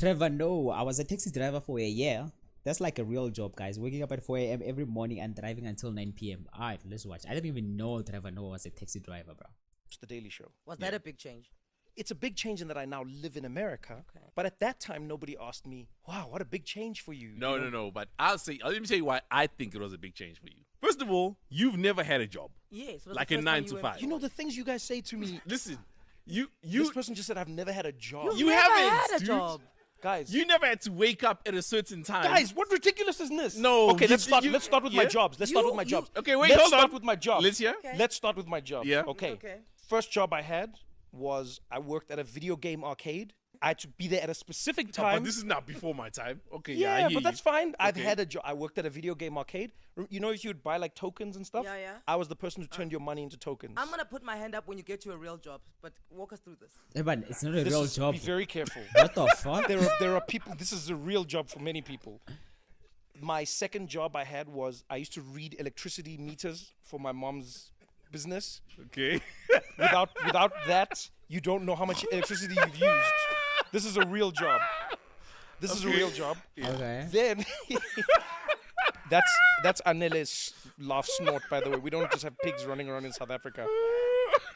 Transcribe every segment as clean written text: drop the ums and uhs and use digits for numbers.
Trevor, no, I was a taxi driver for a year. That's like a real job, guys. Waking up at 4 a.m. every morning and driving until 9 p.m. Alright, let's watch. I didn't even know Trevor Noah was a taxi driver, bro. It's The Daily Show. Was that a big change? It's a big change in that I now live in America. Okay. But at that time, nobody asked me, wow, what a big change for you. No, no, no. But let me tell you why I think it was a big change for you. First of all, you've never had a job. Yes. Like a 9 to 5. You know the things you guys say to me. Listen, This person just said I've never had a job. you never haven't, had a dude. job. Guys, You never had to wake up at a certain time. guys, what ridiculous is this? No, Okay, you- let's start. you- Let's start with my yeah? jobs. Let's start with my jobs. Okay, wait, Let's hold start on. with my jobs. Let's hear. Okay. Let's start with my jobs. Yeah. Okay. Okay. First job I had was I worked at a video game arcade. I had to be there at a specific But time. this is not before my time. Okay, yeah, I hear but that's you. fine. I've Okay. had a job. I worked at a video game arcade. You know, if you would buy like tokens and stuff. Yeah, yeah. I was the person who turned your money into tokens. I'm gonna put my hand up when you get to a real job, but walk us through this. Hey, but it's not a This real is- job. Be very careful. What the fuck? There are people. This is a real job for many people. My second job I had was I used to read electricity meters for my mom's business. Okay. Without that, you don't know how much electricity you've used. This is a real job. This is a real job. Okay. Then that's Anele's laugh snort, by the way. We don't just have pigs running around in South Africa.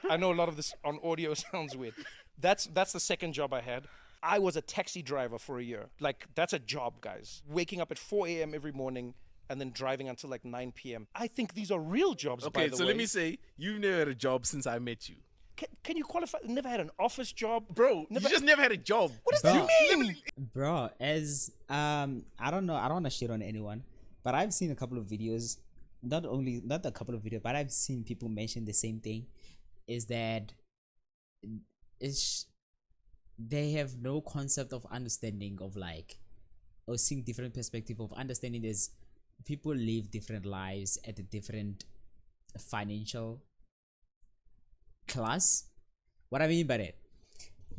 I know a lot of this on audio sounds weird. That's the second job I had. I was a taxi driver for a year. Like, that's a job, guys. Waking up at 4 a.m. every morning and then driving until like 9 p.m. I think these are real jobs, by Okay, the so way. let me say, you've never had a job since I met you. Can you qualify? Never had an office job? Bro, Never- you just never had a job. What does Bro. that mean? Bro, as I don't know, I don't want to shit on anyone, but I've seen a couple of videos, not a couple of videos, but I've seen people mention the same thing, is that they have no concept of understanding of like, or seeing different perspective of understanding is people live different lives at a different financial class. What I mean by that,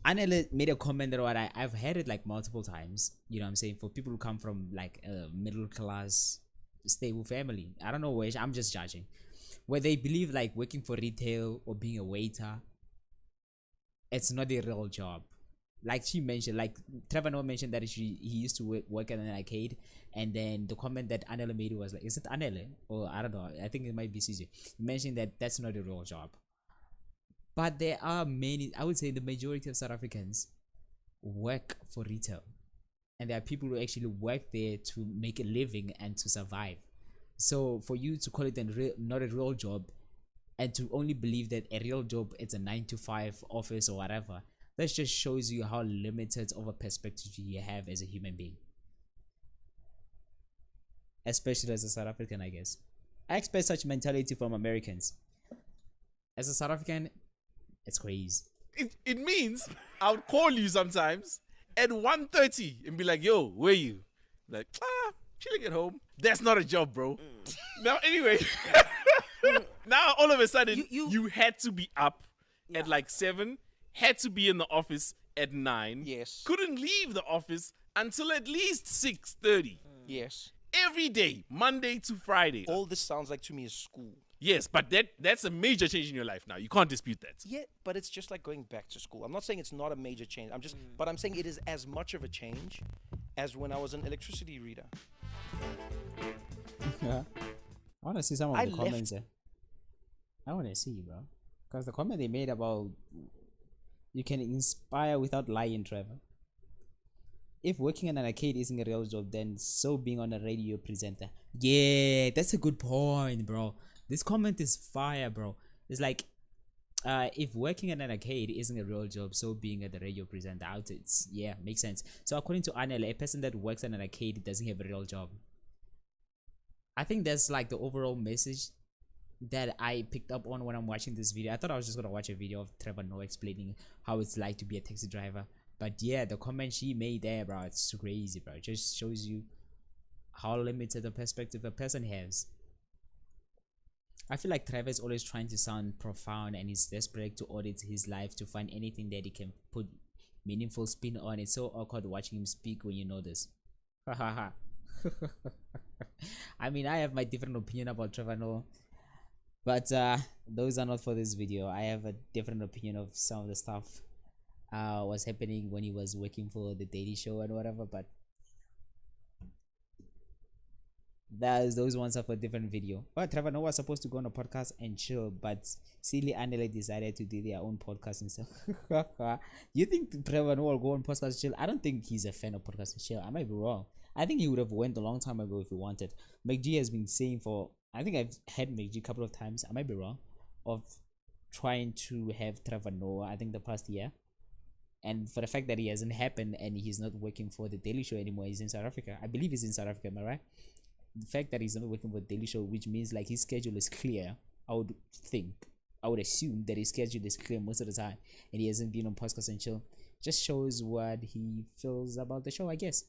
Anela made a comment that what I've heard it like multiple times, you know what I'm saying, for people who come from like a middle class stable family, I don't know which, I'm just judging, where they believe like working for retail or being a waiter, it's not a real job. Like she mentioned, like Trevor Noah mentioned that he used to work at an arcade, and then the comment that Anela made was like, is it Anela or I don't know, I think it might be CJ, mentioning that that's not a real job. But there are many, I would say the majority of South Africans work for retail, and there are people who actually work there to make a living and to survive. So for you to call it not a real job, and to only believe that a real job is a 9 to 5 office or whatever, that just shows you how limited of a perspective you have as a human being, especially as a South African. I guess I expect such mentality from Americans. As a South African, it's crazy. It means I would call you sometimes at 1:30 and be like, yo, where you? Like, chilling at home. That's not a job, bro. Now, anyway, now all of a sudden, you had to be up at like 7, had to be in the office at 9. Yes. Couldn't leave the office until at least 6:30. Yes. Every day, Monday to Friday. All this sounds like to me is school. Yes, but that's a major change in your life now. You can't dispute that. Yeah, but it's just like going back to school. I'm not saying it's not a major change. But I'm saying it is as much of a change as when I was an electricity reader. Yeah. I want to see some of I the left- comments there. I want to see, bro, because the comment they made about you can inspire without lying, Trevor. If working in an arcade isn't a real job, then so being on a radio presenter. Yeah, that's a good point, bro. This comment is fire, bro. It's like, if working in an arcade isn't a real job, so being at the radio presenter out, it's, yeah, makes sense. So according to Anel, a person that works in an arcade doesn't have a real job. I think that's like the overall message that I picked up on when I'm watching this video. I thought I was just gonna watch a video of Trevor Noah explaining how it's like to be a taxi driver, but yeah, the comment she made there, bro, it's crazy, bro. It just shows you how limited a perspective a person has. I feel like Trevor is always trying to sound profound, and he's desperate to audit his life to find anything that he can put meaningful spin on. It's so awkward watching him speak when you know this. Hahaha. I mean, I have my different opinion about Trevor Noah, but those are not for this video. I have a different opinion of some of the stuff was happening when he was working for the Daily Show and whatever, but those ones are for a different video. But Trevor Noah was supposed to go on a podcast and chill, but silly Annele decided to do their own podcast and stuff. You think Trevor Noah will go on podcast and chill? I don't think he's a fan of podcast and chill. I might be wrong. I think he would have went a long time ago if he wanted. McG has been saying for, I think I've had McG a couple of times, I might be wrong, of trying to have Trevor Noah, I think the past year. And for the fact that he hasn't happened and he's not working for the Daily Show anymore, he's in South Africa. I believe he's in South Africa, am I right? The fact that he's not working for the Daily Show, which means like his schedule is clear, I would assume that his schedule is clear most of the time and he hasn't been on podcast and chill, just shows what he feels about the show, I guess.